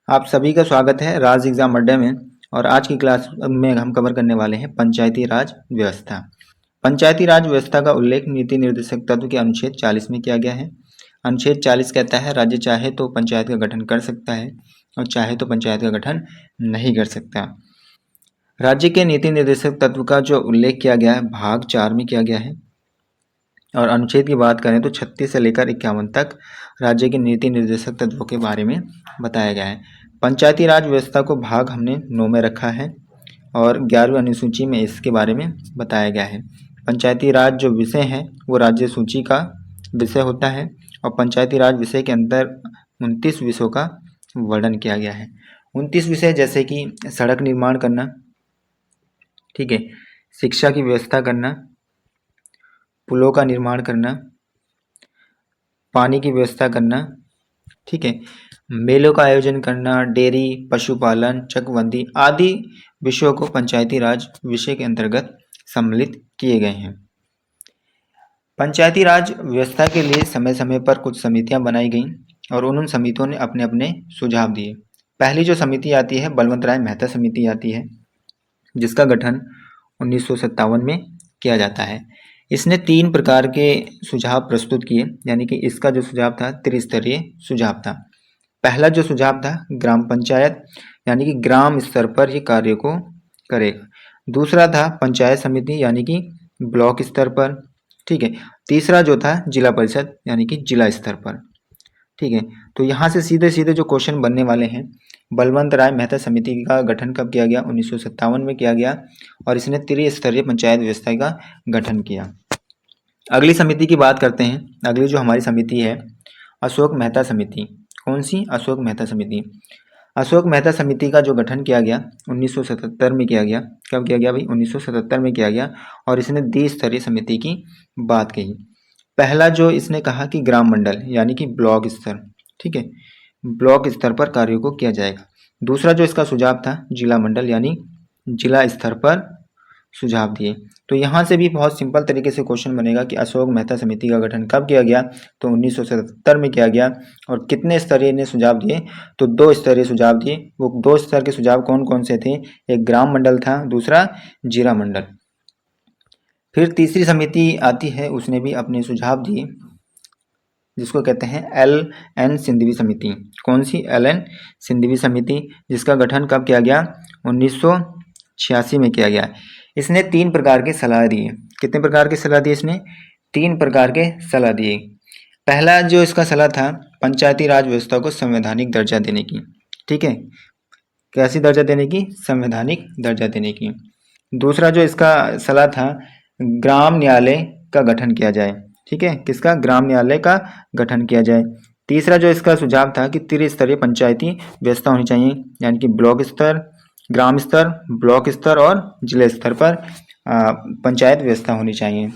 आप सभी का स्वागत है राज एग्जाम अड्डे में। और आज की क्लास में हम कवर करने वाले हैं पंचायती राज व्यवस्था। पंचायती राज व्यवस्था का उल्लेख नीति निर्देशक तत्व के अनुच्छेद 40 में किया गया है। अनुच्छेद 40 कहता है राज्य चाहे तो पंचायत का गठन कर सकता है और चाहे तो पंचायत का गठन नहीं कर सकता। राज्य के नीति निर्देशक तत्व का जो उल्लेख किया गया है भाग 4 में किया गया है। और अनुच्छेद की बात करें तो 36 से लेकर 51 तक राज्य के नीति निर्देशक तत्वों के बारे में बताया गया है। पंचायती राज व्यवस्था को भाग हमने 9 में रखा है और 11वीं अनुसूची में इसके बारे में बताया गया है। पंचायती राज जो विषय है वो राज्य सूची का विषय होता है और पंचायती राज विषय के अंदर 29 विषयों का वर्णन किया गया है। 29 विषय जैसे कि सड़क निर्माण करना, ठीक है, शिक्षा की व्यवस्था करना, पुलों का निर्माण करना, पानी की व्यवस्था करना, ठीक है, मेलों का आयोजन करना, डेयरी, पशुपालन, चकबंदी आदि विषयों को पंचायती राज विषय के अंतर्गत सम्मिलित किए गए हैं। पंचायती राज व्यवस्था के लिए समय समय पर कुछ समितियां बनाई गईं और उन समितियों ने अपने अपने सुझाव दिए। पहली जो समिति आती है बलवंत राय मेहता समिति आती है, जिसका गठन 1957 में किया जाता है। इसने 3 प्रकार के सुझाव प्रस्तुत किए, यानी कि इसका जो सुझाव था त्रिस्तरीय सुझाव था। पहला जो सुझाव था ग्राम पंचायत, यानी कि ग्राम स्तर पर ये कार्य को करेगा। दूसरा था पंचायत समिति, यानी कि ब्लॉक स्तर पर, ठीक है। तीसरा जो था जिला परिषद, यानी कि जिला स्तर पर, ठीक है। तो यहाँ से सीधे सीधे जो क्वेश्चन बनने वाले हैं, बलवंत राय मेहता समिति का गठन कब किया गया? 1957 में किया गया और इसने त्रिस्तरीय पंचायत व्यवस्था का गठन किया। अगली समिति की बात करते हैं। अगली जो हमारी समिति है अशोक मेहता समिति। कौन सी? अशोक मेहता समिति। अशोक मेहता समिति का जो गठन किया गया 1977 में किया गया। कब किया गया भाई? 1977 में किया गया और इसने द्विस्तरीय समिति की बात कही। पहला जो इसने कहा कि ग्राम मंडल, यानी कि ब्लॉक स्तर, ठीक है, ब्लॉक स्तर पर कार्यों को किया जाएगा। दूसरा जो इसका सुझाव था जिला मंडल, यानी जिला स्तर पर सुझाव दिए। तो यहाँ से भी बहुत सिंपल तरीके से क्वेश्चन बनेगा कि अशोक मेहता समिति का गठन कब किया गया? तो 1977 में किया गया। और कितने स्तरीय ने सुझाव दिए? तो 2 स्तरीय सुझाव दिए। वो 2 स्तर के सुझाव कौन कौन से थे? एक ग्राम मंडल था, दूसरा जिला मंडल। फिर तीसरी समिति आती है, उसने भी अपने सुझाव दिए, जिसको कहते हैं LN सिंधवी समिति। कौन सी? LN सिंधवी समिति, जिसका गठन कब किया गया? 1986 में किया गया। इसने 3 प्रकार के सलाह दिए। कितने प्रकार की सलाह दी इसने? 3 प्रकार के सलाह दिए। पहला जो इसका सलाह था पंचायती राज व्यवस्था को संवैधानिक दर्जा देने की, ठीक है। कैसी दर्जा देने की? संवैधानिक दर्जा देने की। दूसरा जो इसका सलाह था ग्राम न्यायालय का गठन किया जाए, ठीक है। किसका? ग्राम न्यायालय का गठन किया जाए। तीसरा जो इसका सुझाव था कि त्रिस्तरीय पंचायती व्यवस्था होनी चाहिए, यानी कि ब्लॉक स्तर, ग्राम स्तर, ब्लॉक स्तर और जिला स्तर पर पंचायत व्यवस्था होनी चाहिए।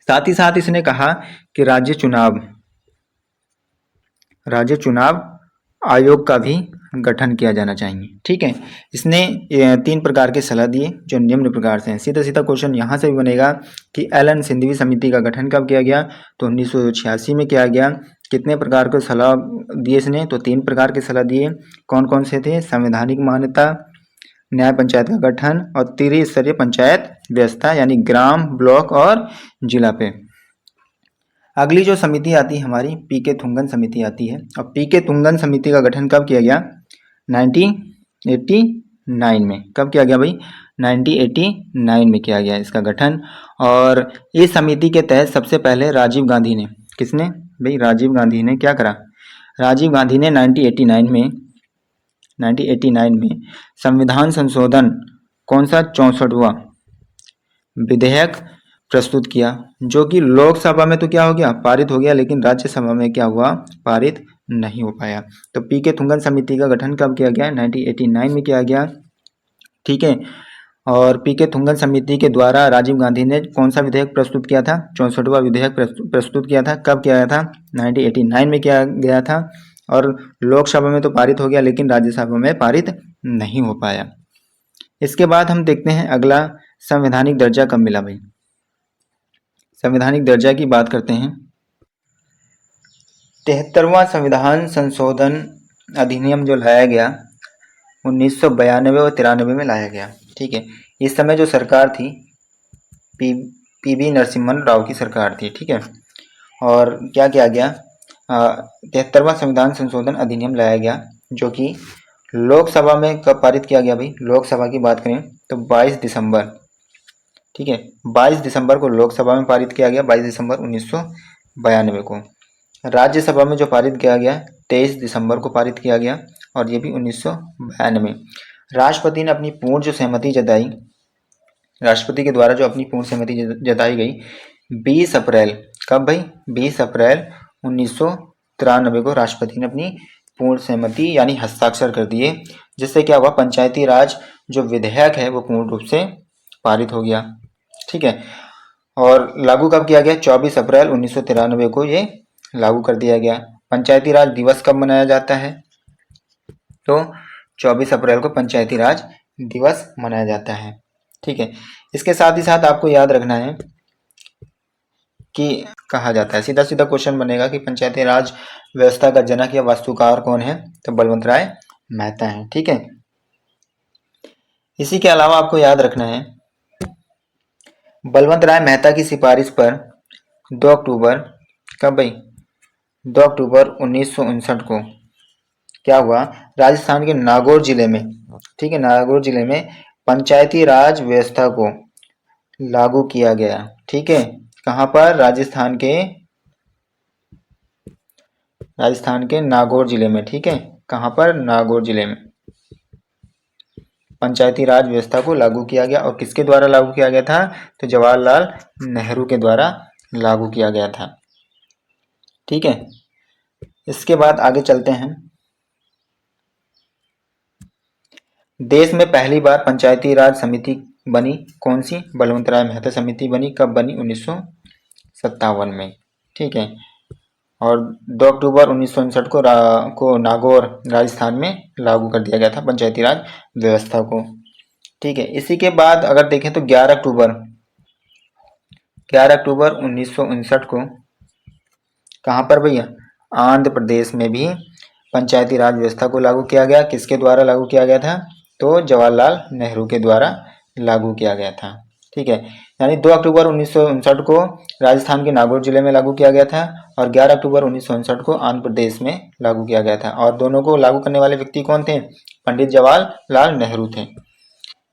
साथ ही साथ इसने कहा कि राज्य चुनाव आयोग का भी गठन किया जाना चाहिए, ठीक है। इसने 3 प्रकार के सलाह दिए जो निम्न प्रकार से हैं। सीधा सीधा क्वेश्चन यहाँ से भी बनेगा कि LN सिंधवी समिति का गठन कब किया गया? तो 1986 में किया गया। कितने प्रकार के सलाह दिए इसने? तो 3 प्रकार के सलाह दिए। कौन कौन से थे? संवैधानिक मान्यता, न्याय पंचायत का गठन और त्रिस्तरीय पंचायत व्यवस्था, यानी ग्राम, ब्लॉक और जिला पे। अगली जो समिति आती है हमारी PK थुंगन समिति आती है। और PK थुंगन समिति का गठन कब किया गया? 1989 में। कब किया गया भाई? 1989 में किया गया इसका गठन। और इस समिति के तहत सबसे पहले राजीव गांधी ने, किसने भाई? राजीव गांधी ने क्या करा? राजीव गांधी ने 1989 में संविधान संशोधन, कौन सा? 64वां विधेयक प्रस्तुत किया, जो कि लोकसभा में तो क्या हो गया? पारित हो गया, लेकिन राज्यसभा में क्या हुआ? पारित नहीं हो पाया। तो PK थुंगन समिति का गठन कब किया गया? 1989 में किया गया, ठीक है। और PK थुंगन समिति के द्वारा राजीव गांधी ने कौन सा विधेयक प्रस्तुत किया था? 64वां विधेयक प्रस्तुत किया था। कब किया था? 1989 में किया गया था। और लोकसभा में तो पारित हो गया, लेकिन राज्यसभा में पारित नहीं हो पाया। इसके बाद हम देखते हैं अगला, संवैधानिक दर्जा कब मिला भाई? संवैधानिक दर्जा की बात करते हैं। 73वां संविधान संशोधन अधिनियम जो लाया गया 1992 और 93 में लाया गया। ठीक है, इस समय जो सरकार थी पीवी नरसिम्हन राव की सरकार थी। ठीक है, और क्या किया गया, 73वां संविधान संशोधन अधिनियम लाया गया, जो कि लोकसभा में कब पारित किया गया भाई? लोकसभा की बात करें तो 22 दिसंबर, ठीक है, 22 दिसंबर को लोकसभा में पारित किया गया, 22 दिसंबर 1992 को। राज्यसभा में जो पारित किया गया 23 दिसंबर को पारित किया गया, और ये भी 1992। राष्ट्रपति ने अपनी पूर्ण जो सहमति जताई, राष्ट्रपति के द्वारा जो अपनी पूर्ण सहमति जताई गई 20 अप्रैल, कब भाई? 20 अप्रैल 1993 को राष्ट्रपति ने अपनी पूर्ण सहमति यानी हस्ताक्षर कर दिए, जिससे क्या हुआ, पंचायती राज जो विधेयक है वो पूर्ण रूप से पारित हो गया। ठीक है, और लागू कब किया गया? 24 अप्रैल 1993 को ये लागू कर दिया गया। पंचायती राज दिवस कब मनाया जाता है? तो 24 अप्रैल को पंचायती राज दिवस मनाया जाता है। ठीक है, इसके साथ ही साथ आपको याद रखना है कि कहा जाता है, सीधा सीधा क्वेश्चन बनेगा कि पंचायती राज व्यवस्था का जनक या वास्तुकार कौन है? तो बलवंत राय मेहता है। ठीक है, इसी के अलावा आपको याद रखना है बलवंत राय मेहता की सिफारिश पर 2 अक्टूबर, कब भाई? 2 अक्टूबर 1959 को क्या हुआ, राजस्थान के नागौर जिले में, ठीक है, नागौर जिले में पंचायती राज व्यवस्था को लागू किया गया। ठीक है, कहाँ पर? राजस्थान के नागौर जिले में। ठीक है, कहाँ पर? नागौर जिले में पंचायती राज व्यवस्था को लागू किया गया, और किसके द्वारा लागू किया गया था? तो जवाहरलाल नेहरू के द्वारा लागू किया गया था। ठीक है, इसके बाद आगे चलते हैं। देश में पहली बार पंचायती राज समिति बनी, कौन सी? बलवंत राय मेहता समिति बनी, कब बनी? 1957 में। ठीक है, और 2 अक्टूबर 1959 को नागौर राजस्थान में लागू कर दिया गया था पंचायती राज व्यवस्था को। ठीक है, इसी के बाद अगर देखें तो 11 अक्टूबर 1959 को कहाँ पर भैया? आंध्र प्रदेश में भी पंचायती राज व्यवस्था को लागू किया गया। किसके द्वारा लागू किया गया था? तो जवाहरलाल नेहरू के द्वारा लागू किया गया था। ठीक है, यानी 2 अक्टूबर 1959 को राजस्थान के नागौर जिले में लागू किया गया था, और 11 अक्टूबर 1959 को आंध्र प्रदेश में लागू किया गया था, और दोनों को लागू करने वाले व्यक्ति कौन थे? पंडित जवाहरलाल नेहरू थे।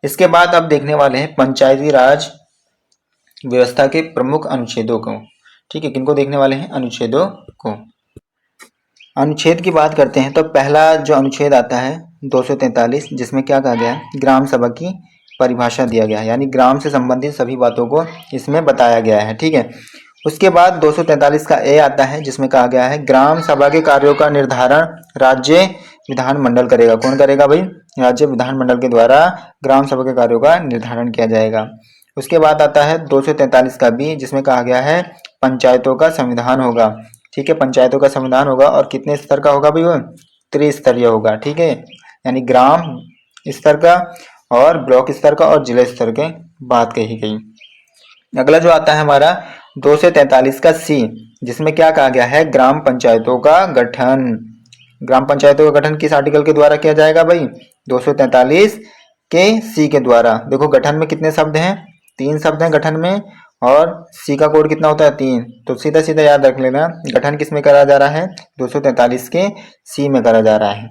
इसके बाद अब देखने वाले हैं पंचायती राज व्यवस्था के प्रमुख अनुच्छेदों को। ठीक है, किनको देखने वाले हैं? अनुच्छेदों को। अनुच्छेद की बात करते हैं तो पहला जो अनुच्छेद आता है 243, जिसमें क्या कहा गया है? ग्राम सभा की परिभाषा दिया गया है, यानी ग्राम से संबंधित सभी बातों को इसमें बताया गया है। ठीक है, उसके बाद 243 का ए आता है, जिसमें कहा गया है ग्राम सभा के कार्यों का निर्धारण राज्य विधानमंडल करेगा। कौन करेगा भाई? राज्य विधानमंडल के द्वारा ग्राम सभा के कार्यों का निर्धारण किया जाएगा। उसके बाद आता है 243 का बी, जिसमें कहा गया है पंचायतों का संविधान होगा। ठीक है, पंचायतों का संविधान होगा, और कितने स्तर का होगा भाई? वो त्रिस्तरीय होगा। ठीक है, यानी ग्राम स्तर का और ब्लॉक स्तर का और जिला स्तर के बात कही गई। अगला जो आता है हमारा 243 का सी, जिसमें क्या कहा गया है? ग्राम पंचायतों का गठन। ग्राम पंचायतों का गठन किस आर्टिकल के द्वारा किया जाएगा भाई? 243 के सी के द्वारा। देखो गठन में कितने शब्द हैं? 3 शब्द हैं गठन में, और सी का कोड कितना होता है? 3। तो सीधा सीधा याद रख लेना, गठन किस में करा जा रहा है? 243 के सी में करा जा रहा है।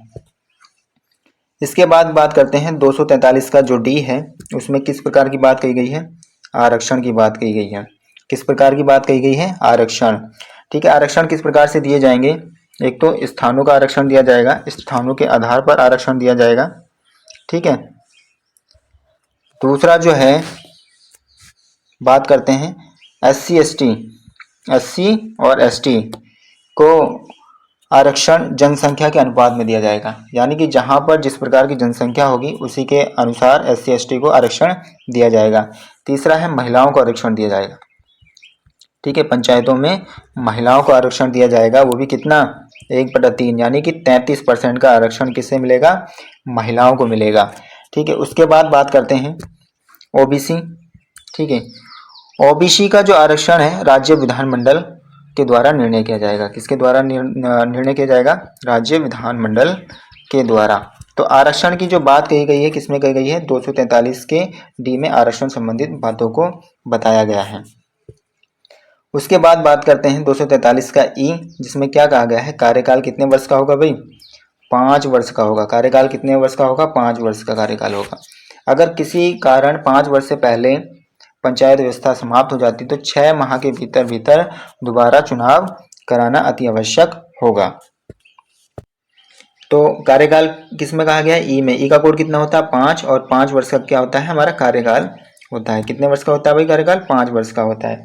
इसके बाद बात करते हैं 243 का जो डी है, उसमें किस प्रकार की बात कही गई है? आरक्षण की बात कही गई है। किस प्रकार की बात कही गई है? आरक्षण। ठीक है, आरक्षण किस प्रकार से दिए जाएंगे? एक तो स्थानों का आरक्षण दिया जाएगा, स्थानों के आधार पर आरक्षण दिया जाएगा। ठीक है, दूसरा जो है बात करते हैं SC और ST को आरक्षण जनसंख्या के अनुपात में दिया जाएगा, यानी कि जहां पर जिस प्रकार की जनसंख्या होगी उसी के अनुसार SC ST को आरक्षण दिया जाएगा। तीसरा है महिलाओं को आरक्षण दिया जाएगा। ठीक है, पंचायतों में महिलाओं को आरक्षण दिया जाएगा, वो भी कितना? 1/3, यानी कि 33% का आरक्षण किससे मिलेगा? महिलाओं को मिलेगा। ठीक है, उसके बाद बात करते हैं OBC। ठीक है, OBC का जो आरक्षण है राज्य विधानमंडल के द्वारा निर्णय किया जाएगा। किसके द्वारा निर्णय किया जाएगा? राज्य विधानमंडल के द्वारा। तो आरक्षण की जो बात कही गई है किसमें कही गई है? 243 के डी में आरक्षण संबंधित बातों को बताया गया है। उसके बाद बात करते हैं 243 का ई, जिसमें क्या कहा गया है? कार्यकाल कितने वर्ष का होगा भाई? 5 वर्ष का होगा। कार्यकाल कितने वर्ष का होगा? 5 वर्ष का कार्यकाल होगा। अगर किसी कारण 5 वर्ष से पहले पंचायत व्यवस्था समाप्त हो जाती तो 6 माह के भीतर भीतर दोबारा चुनाव कराना अति आवश्यक होगा। तो कार्यकाल किसमें कहा गया है? ई में। ई का कोड कितना होता है? 5, और 5 वर्ष का क्या होता है? हमारा कार्यकाल होता है। कितने वर्ष का होता है भाई कार्यकाल? 5 वर्ष का होता है।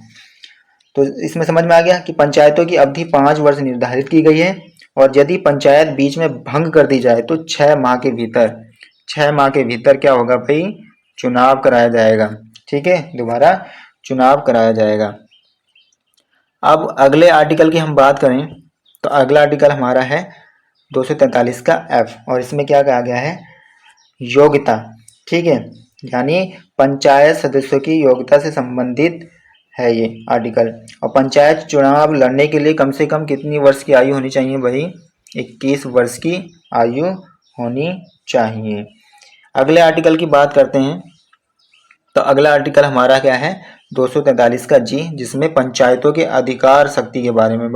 तो इसमें समझ में आ गया कि पंचायतों की अवधि 5 वर्ष निर्धारित की गई है, और यदि पंचायत बीच में भंग कर दी जाए तो 6 माह के भीतर क्या होगा भाई? चुनाव कराया जाएगा। ठीक है, दोबारा चुनाव कराया जाएगा। अब अगले आर्टिकल की हम बात करें तो अगला आर्टिकल हमारा है 243 का एफ, और इसमें क्या कहा गया है? योग्यता। ठीक है, यानी पंचायत सदस्यों की योग्यता से संबंधित है ये आर्टिकल। और पंचायत चुनाव लड़ने के लिए कम से कम कितनी वर्ष की आयु होनी चाहिए भाई? 21 वर्ष की आयु होनी चाहिए। अगले आर्टिकल की बात करते हैं तो अगला आर्टिकल हमारा क्या है? 243 का जी, जिसमें पंचायतों के अधिकार शक्ति के बारे में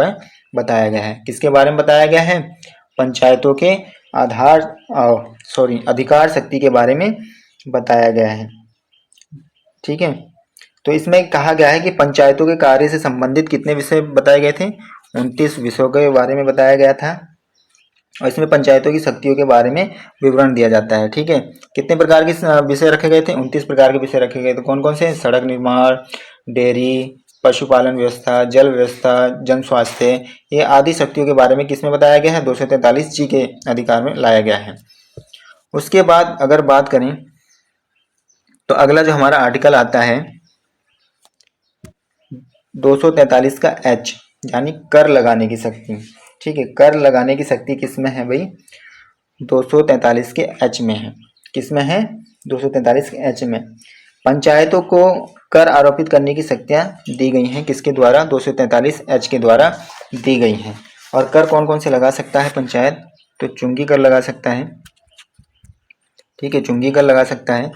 बताया गया है। किसके बारे में बताया गया है? पंचायतों के अधिकार शक्ति के बारे में बताया गया है। ठीक है, तो इसमें कहा गया है कि पंचायतों के कार्य से संबंधित कितने विषय बताए गए थे? 29 विषयों के बारे में बताया गया था, और इसमें पंचायतों की शक्तियों के बारे में विवरण दिया जाता है। ठीक है, कितने प्रकार के विषय रखे गए थे? 29 प्रकार के विषय रखे गए थे। कौन कौन से? सड़क निर्माण, डेयरी, पशुपालन व्यवस्था, जल व्यवस्था, जन स्वास्थ्य, ये आदि शक्तियों के बारे में किसमें बताया गया है? 243 जी के अधिकार में लाया गया है। उसके बाद अगर बात करें तो अगला जो हमारा आर्टिकल आता है 243 का एच, यानी कर लगाने की शक्ति। ठीक है, कर लगाने की शक्ति किसमें है भाई? 243 के एच में है। किसमें है? 243 के एच में। पंचायतों को कर आरोपित करने की शक्तियां दी गई हैं। किसके द्वारा? 243 एच के द्वारा दी गई हैं। और कर कौन कौन से लगा सकता है पंचायत? तो चुंगी कर लगा सकता है। ठीक है, चुंगी कर लगा सकता है।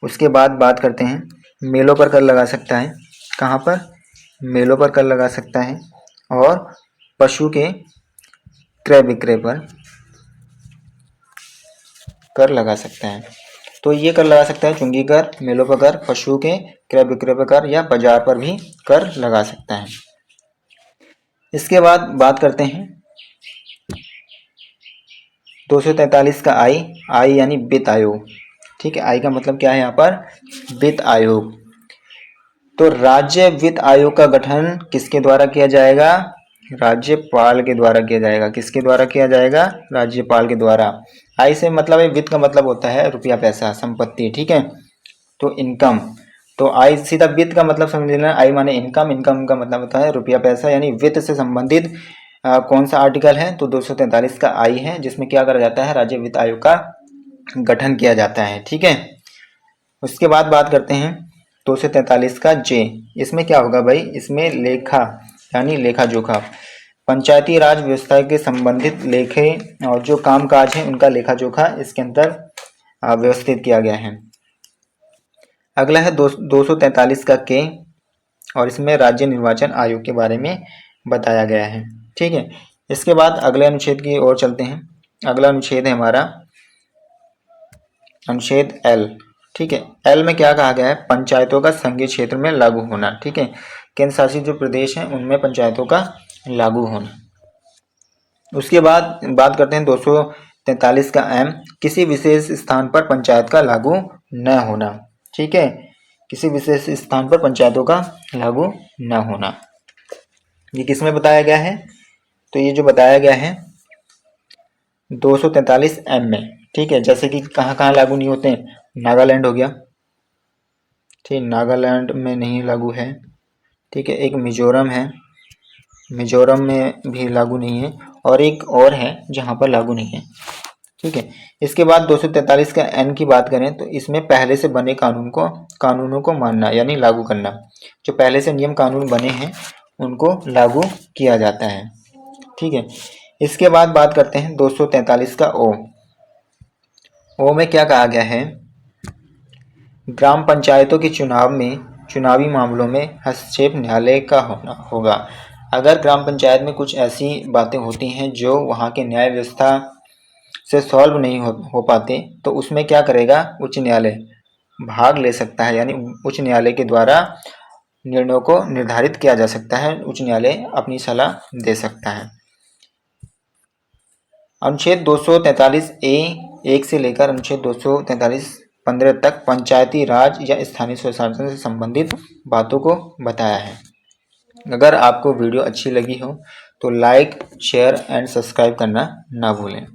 उसके बाद बात करते हैं मेलों पर कर लगा सकता है। कहाँ पर? मेलों पर कर लगा सकता है। और पशु के क्रय विक्रय पर कर लगा सकता है। तो ये कर लगा सकता है चुंगी कर, मेलों पर कर, पशु के क्रय विक्रय पर कर, या बाजार पर भी कर लगा सकता है। इसके बाद बात करते हैं 243 का आई। आई यानी वित्त आयोग। ठीक है, आई का मतलब क्या है यहाँ पर? वित्त आयोग। तो राज्य वित्त आयोग का गठन किसके द्वारा किया जाएगा? राज्यपाल के द्वारा किया जाएगा। किसके द्वारा किया जाएगा? राज्यपाल के द्वारा। आई से मतलब है, वित्त का मतलब होता है रुपया पैसा, संपत्ति। ठीक है, तो इनकम। तो आई सीधा वित्त का मतलब समझ लेना, आई माने इनकम, इनकम का मतलब होता है रुपया पैसा, यानी वित्त से संबंधित कौन सा आर्टिकल है? तो 243 का आई है, जिसमें क्या करा जाता है? राज्य वित्त आयोग का गठन किया जाता है। ठीक है, उसके बाद बात करते हैं 243 का जे। इसमें क्या होगा भाई? इसमें लेखा यानी लेखा जोखा, पंचायती राज व्यवस्था के संबंधित लेखे और जो कामकाज है उनका लेखा जोखा इसके अंदर व्यवस्थित किया गया है। अगला है 243 का के, और इसमें राज्य निर्वाचन आयोग के बारे में बताया गया है। ठीक है, इसके बाद अगले अनुच्छेद की ओर चलते हैं। अगला अनुच्छेद है हमारा अनुच्छेद एल। ठीक है, एल में क्या कहा गया है? पंचायतों का संघीय क्षेत्र में लागू होना। ठीक है, केंद्र शासित जो प्रदेश हैं उनमें पंचायतों का लागू होना। उसके बाद बात करते हैं 243 का एम, किसी विशेष स्थान पर पंचायत का लागू न होना। ठीक है, किसी विशेष स्थान पर पंचायतों का लागू न होना, ये किसमें बताया गया है? तो ये जो बताया गया है 243 एम में। ठीक है, जैसे कि कहाँ कहाँ लागू नहीं होते हैं? नागालैंड हो गया, ठीक, नागालैंड में नहीं लागू है। ठीक है, एक मिजोरम है, मिजोरम में भी लागू नहीं है, और एक और है जहाँ पर लागू नहीं है। ठीक है, इसके बाद 243 का एन की बात करें तो इसमें पहले से बने कानूनों को मानना यानी लागू करना। जो पहले से नियम कानून बने हैं उनको लागू किया जाता है। ठीक है, इसके बाद बात करते हैं 243 का ओ में क्या कहा गया है, ग्राम पंचायतों के चुनावी मामलों में हस्तक्षेप न्यायालय का होगा। अगर ग्राम पंचायत में कुछ ऐसी बातें होती हैं जो वहाँ के न्याय व्यवस्था से सॉल्व नहीं हो पाते, तो उसमें क्या करेगा, उच्च न्यायालय भाग ले सकता है, यानी उच्च न्यायालय के द्वारा निर्णयों को निर्धारित किया जा सकता है, उच्च न्यायालय अपनी सलाह दे सकता है। अनुच्छेद 243 ए 1 से लेकर अनुच्छेद 243 15 तक पंचायती राज या स्थानीय स्वशासन से संबंधित बातों को बताया है। अगर आपको वीडियो अच्छी लगी हो तो लाइक, शेयर एंड सब्सक्राइब करना ना भूलें।